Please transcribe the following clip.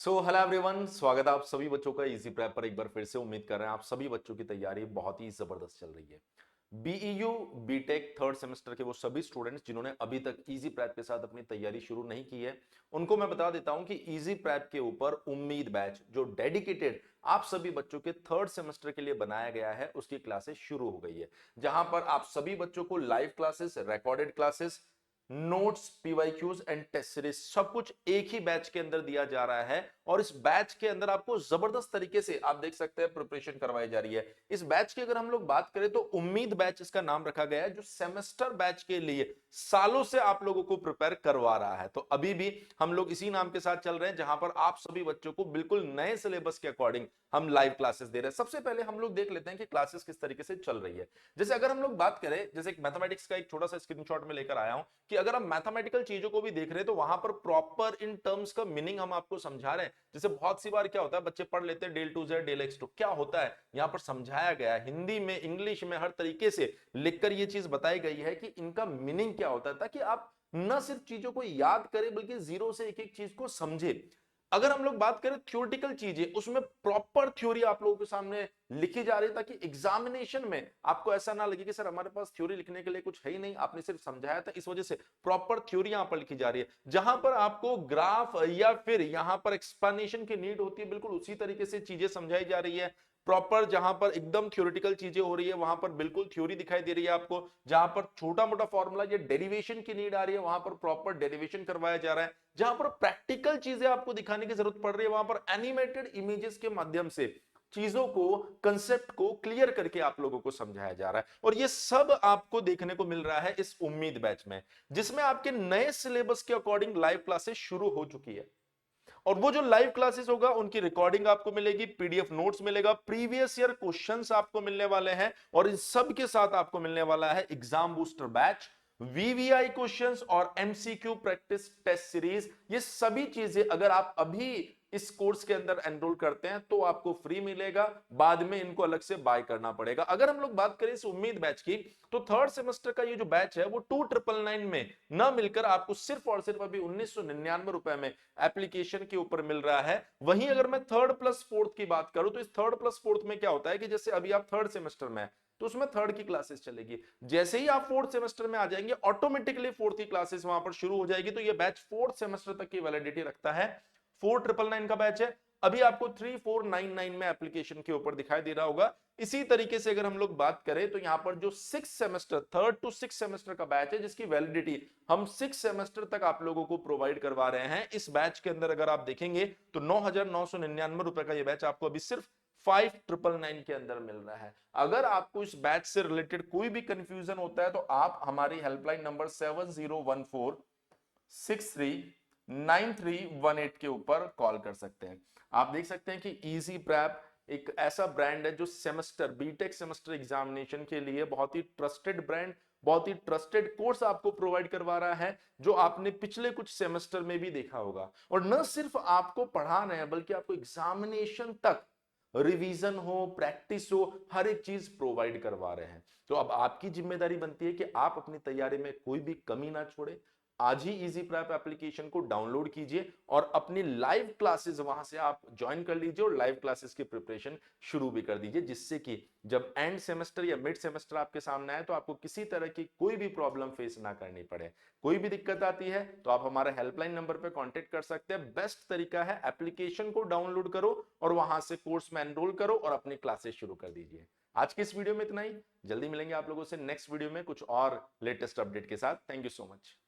Hello everyone, स्वागत है आप सभी बच्चों का इजी प्रैप पर। एक बार फिर से उम्मीद कर रहे हैं आप सभी बच्चों की तैयारी बहुत ही जबरदस्त चल रही है। बीईयू बीटेक थर्ड सेमेस्टर के वो सभी स्टूडेंट्स जिन्होंने अभी तक इजी प्रैप के साथ अपनी तैयारी शुरू नहीं की है, उनको मैं बता देता हूं कि इजी प्रैप के ऊपर उम्मीद बैच जो डेडिकेटेड आप सभी बच्चों के थर्ड सेमेस्टर के लिए बनाया गया है, उसकी क्लासेस शुरू हो गई है। जहां पर आप सभी बच्चों को live classes, recorded classes, notes, PYQs and test series सब कुछ एक ही बैच के अंदर दिया जा रहा है। और इस बैच के अंदर आपको जबरदस्त तरीके से आप देख सकते हैं प्रिपरेशन करवाई जा रही है। इस बैच की अगर हम लोग बात करें तो उम्मीद बैच इसका नाम रखा गया है, जो सेमेस्टर बैच के लिए सालों से आप लोगों को प्रिपेयर करवा रहा है। तो अभी भी हम लोग इसी नाम के साथ चल रहे हैं, जहां पर आप सभी बच्चों को बिल्कुल नए सिलेबस के अकॉर्डिंग हम लाइव क्लासेस दे रहे हैं। सबसे पहले हम लोग देख लेते हैं कि क्लासेस किस तरीके से चल रही है। जैसे अगर हम लोग बात करें, जैसे एक मैथमेटिक्स का एक छोटा सा स्क्रीनशॉट में लेकर आया हूं कि अगर आप मैथमेटिकल चीजों को भी देख रहे हैं तो वहां पर प्रॉपर इन टर्म्स का मीनिंग हम आपको समझा रहे हैं। जैसे बहुत सी बार क्या होता है, बच्चे पढ़ लेते हैं del two z del x two, क्या होता है यहां पर समझाया गया है हिंदी में, इंग्लिश में, हर तरीके से लिखकर ये चीज बताई गई है कि इनका मीनिंग क्या होता है, ताकि आप न सिर्फ चीजों को याद करें बल्कि जीरो से एक एक चीज को समझे। अगर हम लोग बात करें थ्योरेटिकल चीजें, उसमें प्रॉपर थ्योरी आप लोगों के सामने लिखी जा रही है, ताकि एग्जामिनेशन में आपको ऐसा ना लगे कि सर हमारे पास थ्योरी लिखने के लिए कुछ है ही नहीं, आपने सिर्फ समझाया था। इस वजह से प्रॉपर थ्योरी यहां पर लिखी जा रही है। जहां पर आपको ग्राफ या फिर यहां पर एक्सप्लेनेशन की नीड होती है, बिल्कुल उसी तरीके से चीजें समझाई जा रही है। प्रॉपर जहां पर एकदम थ्योरेटिकल चीजें हो रही है, वहां पर बिल्कुल थ्योरी दिखाई दे रही है आपको। जहां पर छोटा मोटा फॉर्मूला या डेरिवेशन की नीड आ रही है, वहां पर प्रॉपर डेरिवेशन करवाया जा रहा है। जहां पर प्रैक्टिकल चीजें आपको दिखाने की जरूरत पड़ रही है, वहां पर एनिमेटेड इमेजेस के माध्यम से चीजों को, कंसेप्ट को क्लियर करके आप लोगों को समझाया जा रहा है। और ये सब आपको देखने को मिल रहा है इस उम्मीद बैच में, जिसमें आपके नए सिलेबस के अकॉर्डिंग लाइव क्लासेस शुरू हो चुकी है। और वो जो लाइव क्लासेस होगा उनकी रिकॉर्डिंग आपको मिलेगी, पीडीएफ नोट्स मिलेगा, प्रीवियस ईयर क्वेश्चंस आपको मिलने वाले हैं, और इन सब के साथ आपको मिलने वाला है exam booster batch, VVI questions और एमसीक्यू प्रैक्टिस टेस्ट सीरीज। ये सभी चीजें अगर आप अभी इस कोर्स के अंदर एनरोल करते हैं तो आपको फ्री मिलेगा, बाद में इनको अलग से बाय करना पड़ेगा। अगर हम लोग बात करें इस उम्मीद बैच की, तो थर्ड सेमेस्टर का ये जो बैच है वो 2999 में न मिलकर आपको सिर्फ और सिर्फ अभी 1999 रुपए में एप्लीकेशन के ऊपर मिल रहा है। वहीं अगर मैं थर्ड प्लस फोर्थ की बात करूं, तो इस थर्ड प्लस फोर्थ में क्या होता है कि जैसे अभी आप थर्ड सेमेस्टर में है तो उसमें थर्ड की क्लासेस चलेगी। जैसे ही आप फोर्थ सेमेस्टर में आ जाएंगे, ऑटोमेटिकली फोर्थ की क्लासेस वहां पर शुरू हो जाएगी। तो ये बैच फोर्थ सेमेस्टर तक की वैलिडिटी रखता है। 4999 का बैच है। अभी आपको 3499 में एप्लीकेशन के ऊपर दिखाई दे रहा होगा। इसी तरीके से अगर हम लोग बात करें तो यहां पर जो six semester, third to six semester का बैच है, जिसकी वैलिडिटी हम सिक्स सेमेस्टर तक आप लोगों को प्रोवाइड करवा रहे हैं, इस बैच के अंदर अगर आप देखेंगे तो 9,999 रुपए का यह बैच आपको अभी सिर्फ 5999 के अंदर मिल रहा है। अगर आपको इस बैच से रिलेटेड कोई भी कंफ्यूजन होता है तो आप हमारी हेल्पलाइन नंबर 7014639318 के ऊपर कॉल कर सकते हैं। आप देख सकते हैं कि इजी प्रैप एक ऐसा ब्रांड है जो सेमेस्टर, बीटेक सेमेस्टर एग्जामिनेशन के लिए बहुत ही ट्रस्टेड ब्रांड, बहुत ही ट्रस्टेड कोर्स आपको प्रोवाइड करवा रहा है, जो आपने पिछले कुछ सेमेस्टर में भी देखा होगा। और न सिर्फ आपको पढ़ा रहे हैं बल्कि आपको एग्जामिनेशन तक रिवीजन हो, प्रैक्टिस हो, हर एक चीज प्रोवाइड करवा रहे हैं। तो अब आपकी जिम्मेदारी बनती है कि आप अपनी तैयारी में कोई भी कमी ना छोड़े। आज ही इजी प्रैप एप्लीकेशन को डाउनलोड कीजिए और अपनी लाइव क्लासेस वहां से आप ज्वाइन कर लीजिए और लाइव क्लासेस की प्रिपरेशन शुरू भी कर दीजिए, जिससे कि जब एंड सेमेस्टर या मिड सेमेस्टर आपके सामने आए तो आपको किसी तरह की कोई भी प्रॉब्लम फेस ना करनी पड़े। कोई भी दिक्कत आती है तो आप हमारे हेल्पलाइन नंबर पर कांटेक्ट कर सकते हैं। बेस्ट तरीका है, एप्लीकेशन को डाउनलोड करो और वहां से कोर्स में एनरोल करो और अपनी क्लासेस शुरू कर दीजिए। आज की इस वीडियो में इतना ही। जल्दी मिलेंगे आप लोगों से नेक्स्ट वीडियो में कुछ और लेटेस्ट अपडेट के साथ। Thank you so much.